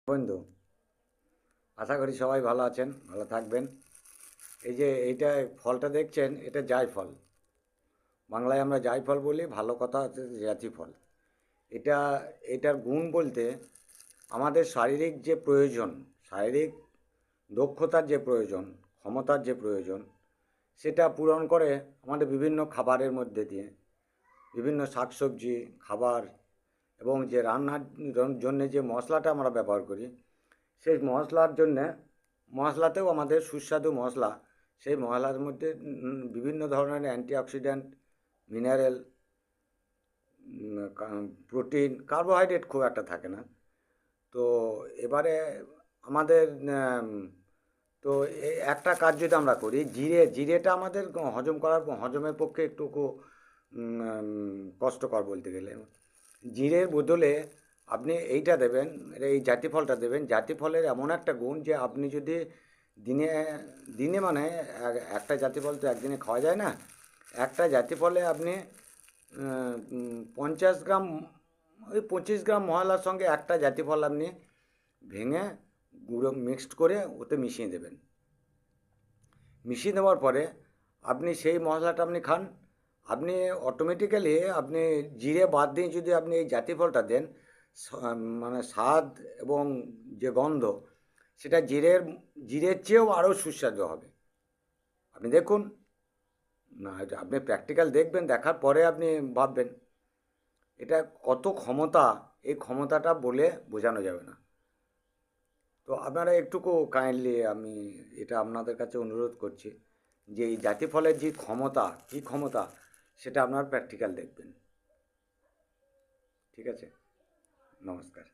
বন্ধু, আশা করি সবাই ভালো আছেন, ভালো থাকবেন। এই যে এইটা ফলটা দেখছেন, এটা জায়ফল। বাংলায় আমরা জায়ফল বলি, ভালো কথা হচ্ছে জাতি ফল। এটা এটার গুণ বলতে আমাদের শারীরিক যে প্রয়োজন, শারীরিক দক্ষতার যে প্রয়োজন, ক্ষমতার যে প্রয়োজন, সেটা পূরণ করে আমাদের বিভিন্ন খাবারের মধ্যে দিয়ে। বিভিন্ন শাকসবজি, খাবার এবং যে রান্নার জন্য যে মশলাটা আমরা ব্যবহার করি, সেই মশলার জন্যে, মশলাতেও আমাদের সুস্বাদু মশলা, সেই মশলার মধ্যে বিভিন্ন ধরনের অ্যান্টিঅক্সিডেন্ট, মিনারেল, প্রোটিন, কার্বোহাইড্রেট খুব একটা থাকে না। তো এবারে আমাদের তো একটা কাজ যদি আমরা করি, জিরেটা আমাদের হজমের পক্ষে একটু কষ্টকর বলতে গেলে। জিরের বদলে আপনি এইটা দেবেন, এই জাতি ফলটা দেবেন। জাতি ফলের এমন একটা গুণ যে আপনি যদি দিনে দিনে মানে একটা জাতি ফল তো একদিনে খাওয়া যায় না। একটা জাতি ফলে আপনি 50 গ্রাম, ওই 25 গ্রাম মশলার সঙ্গে একটা জাতি ফল আপনি ভেঙে গুঁড়ো মিক্সড করে ওতে মিশিয়ে দেবেন। মিশিয়ে দেওয়ার পরে আপনি সেই মশলাটা আপনি খান। আপনি অটোমেটিক্যালি আপনি জিরে বাদ দিয়ে যদি আপনি এই জাতি ফলটা দেন, মানে স্বাদ এবং যে গন্ধ, সেটা জিরের চেয়েও আরও সুস্বাদু হবে। আপনি দেখুন না, এটা আপনি প্র্যাকটিক্যাল দেখবেন, দেখার পরে আপনি ভাববেন এটা কত ক্ষমতা। এই ক্ষমতাটা বলে বোঝানো যাবে না। তো আপনারা একটুকু কাইন্ডলি, আমি এটা আপনাদের কাছে অনুরোধ করছি যে এই জাতি ফলের যে ক্ষমতা, কী ক্ষমতা, সেটা আপনার প্র্যাকটিক্যাল দেখবেন। ঠিক আছে? নমস্কার।